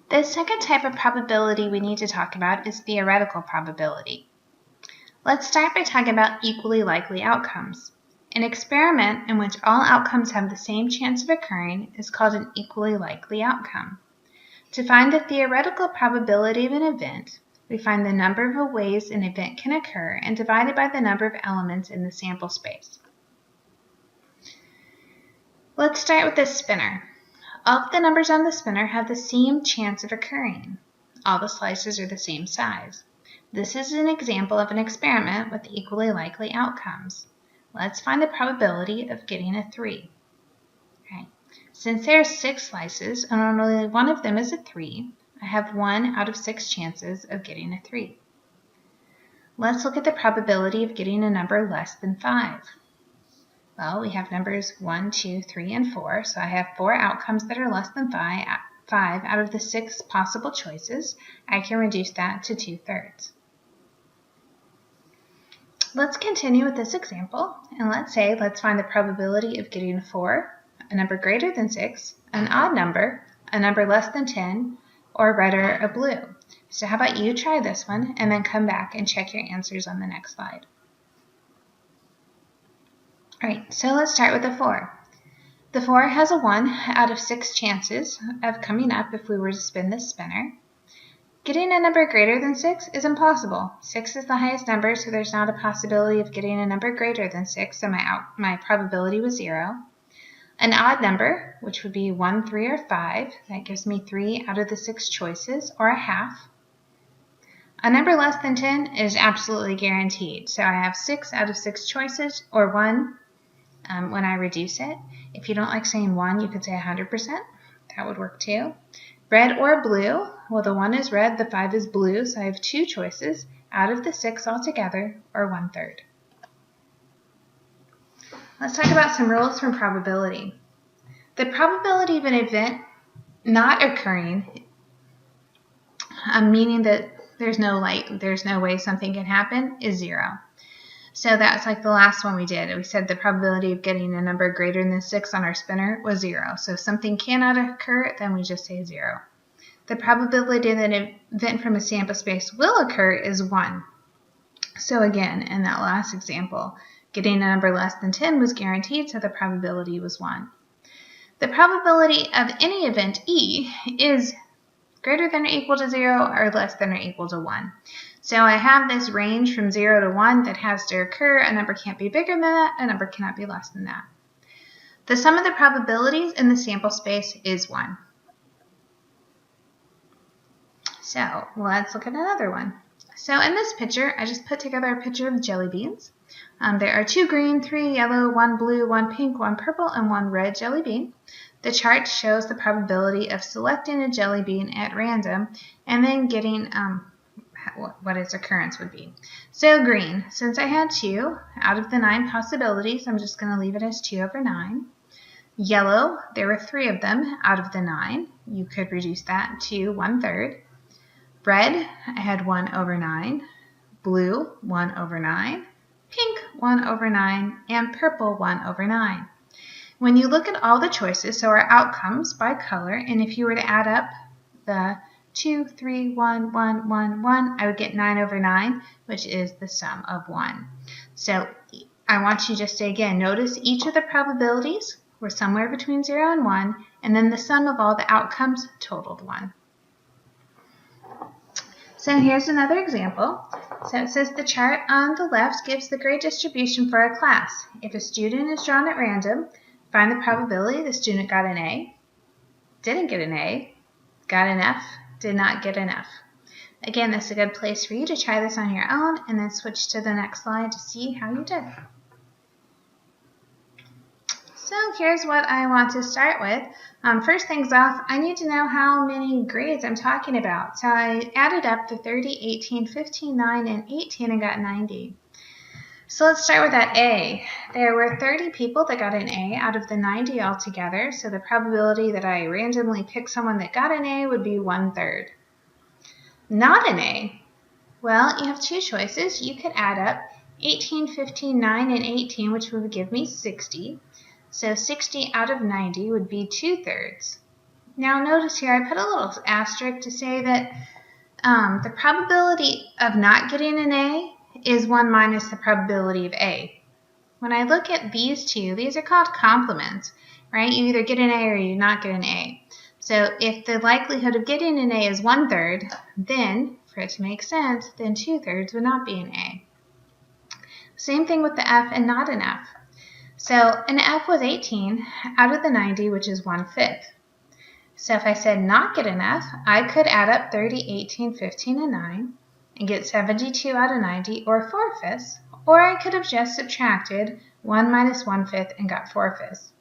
The second type of probability we need to talk about is theoretical probability. Let's start by talking about equally likely outcomes. An experiment in which all outcomes have the same chance of occurring is called an equally likely outcome. To find the theoretical probability of an event, we find the number of ways an event can occur and divide it by the number of elements in the sample space. Let's start with this spinner. All of the numbers on the spinner have the same chance of occurring. All the slices are the same size. This is an example of an experiment with equally likely outcomes. Let's find the probability of getting a 3. Okay. Since there are 6 slices and only one of them is a 3, I have 1 out of 6 chances of getting a 3. Let's look at the probability of getting a number less than 5. Well, we have numbers 1, 2, 3, and 4, so I have 4 outcomes that are less than 5 out of the 6 possible choices. I can reduce that to 2/3. Let's continue with this example, and let's find the probability of getting a 4, a number greater than 6, an odd number, a number less than 10, or red or a blue. So how about you try this one, and then come back and check your answers on the next slide. Alright, so let's start with the 4. The 4 has a 1 out of 6 chances of coming up if we were to spin this spinner. Getting a number greater than 6 is impossible. 6 is the highest number, so there's not a possibility of getting a number greater than 6, so my probability was 0. An odd number, which would be 1, 3, or 5, that gives me 3 out of the 6 choices, or a half. A number less than 10 is absolutely guaranteed, so I have 6 out of 6 choices, or 1 when I reduce it. If you don't like saying 1, you could say 100%. That would work too. Red or blue, well, the 1 is red, the 5 is blue, so I have 2 choices out of the 6 altogether, or 1/3. Let's talk about some rules from probability. The probability of an event not occurring, meaning that there's no way something can happen, is 0. So that's like the last one we did. We said the probability of getting a number greater than 6 on our spinner was 0. So if something cannot occur, then we just say 0. The probability that an event from a sample space will occur is 1. So again, in that last example, getting a number less than 10 was guaranteed, so the probability was 1. The probability of any event E is greater than or equal to 0 or less than or equal to 1. So I have this range from 0 to 1 that has to occur. A number can't be bigger than that. A number cannot be less than that. The sum of the probabilities in the sample space is 1. So let's look at another one. So in this picture, I just put together a picture of jelly beans. There are 2 green, 3 yellow, 1 blue, 1 pink, 1 purple, and 1 red jelly bean. The chart shows the probability of selecting a jelly bean at random and then getting what its occurrence would be. So green, since I had 2 out of the 9 possibilities, I'm just going to leave it as 2/9. Yellow, there were 3 of them out of the 9. You could reduce that to 1/3. Red, I had 1/9. Blue, 1/9. Pink, 1/9. And purple, 1/9. When you look at all the choices, so our outcomes by color, and if you were to add up the 2, 3, 1, 1, 1, 1, I would get 9/9, which is the sum of 1. So I want you just to, again, notice each of the probabilities were somewhere between 0 and 1, and then the sum of all the outcomes totaled 1. So here's another example. So it says the chart on the left gives the grade distribution for a class. If a student is drawn at random, find the probability the student got an A, didn't get an A, got an F, did not get an F. Again, this is a good place for you to try this on your own and then switch to the next slide to see how you did. So here's what I want to start with. First things off, I need to know how many grades I'm talking about. So I added up the 30, 18, 15, 9, and 18 and got 90. So let's start with that A. There were 30 people that got an A out of the 90 altogether, so the probability that I randomly pick someone that got an A would be 1/3. Not an A, well, you have 2 choices. You could add up 18, 15, 9, and 18, which would give me 60. So 60 out of 90 would be 2/3. Now notice here I put a little asterisk to say that the probability of not getting an A is 1 minus the probability of A. When I look at these two, these are called complements, right? You either get an A or you not get an A. So if the likelihood of getting an A is 1/3, then, for it to make sense, then 2/3 would not be an A. Same thing with the F and not an F. So an F was 18 out of the 90, which is 1/5. So if I said not get an F, I could add up 30, 18, 15, and 9 and get 72 out of 90, or 4/5, or I could have just subtracted 1 minus 1/5 and got 4/5.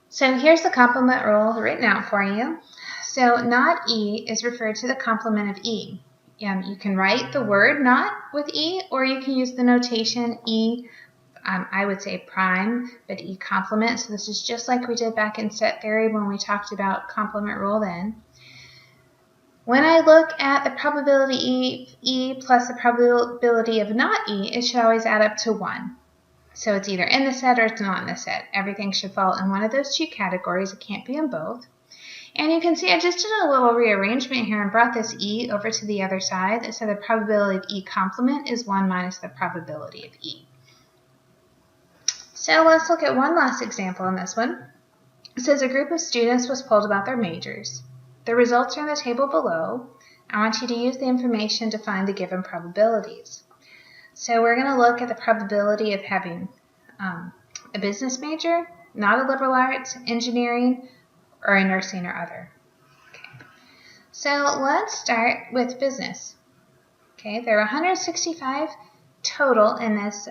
So here's the complement rule written out for you. So not E is referred to the complement of E. You can write the word not with E, or you can use the notation E, I would say prime, but E complement. So this is just like we did back in set theory when we talked about complement rule then. When I look at the probability E plus the probability of not E, it should always add up to 1. So it's either in the set or it's not in the set. Everything should fall in one of those two categories. It can't be in both. And you can see I just did a little rearrangement here and brought this E over to the other side. So the probability of E complement is 1 minus the probability of E. So let's look at one last example in this one. It says a group of students was polled about their majors. The results are in the table below. I want you to use the information to find the given probabilities. So we're going to look at the probability of having a business major, not a liberal arts, engineering, or a nursing or other. Okay. So let's start with business. Okay, there are 165 total in this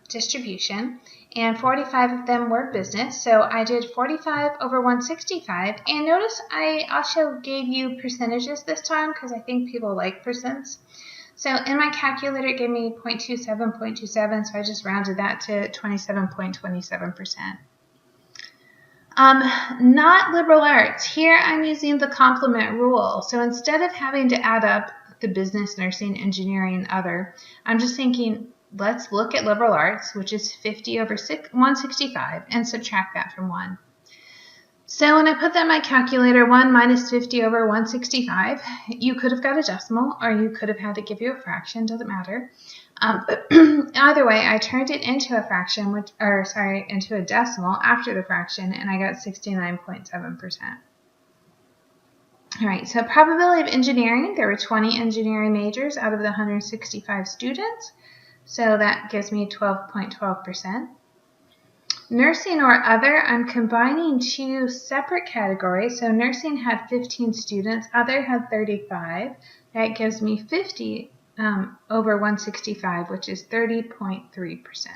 distribution, and 45 of them were business. So I did 45 over 165, and notice I also gave you percentages this time because I think people like percents. So in my calculator, it gave me 0.27, so I just rounded that to 27.27%. Not liberal arts. Here I'm using the complement rule. So instead of having to add up the business, nursing, engineering, other, I'm just thinking, let's look at liberal arts, which is 50 over 165, and subtract that from 1. So when I put that in my calculator, 1 minus 50 over 165, you could have got a decimal, or you could have had to give you a fraction, doesn't matter. But either way, I turned it into a fraction, into a decimal after the fraction, and I got 69.7%. All right, so probability of engineering, there were 20 engineering majors out of the 165 students, so that gives me 12.12%. Nursing or other, I'm combining two separate categories. So nursing had 15 students, other had 35. That gives me 50 over 165, which is 30.3%.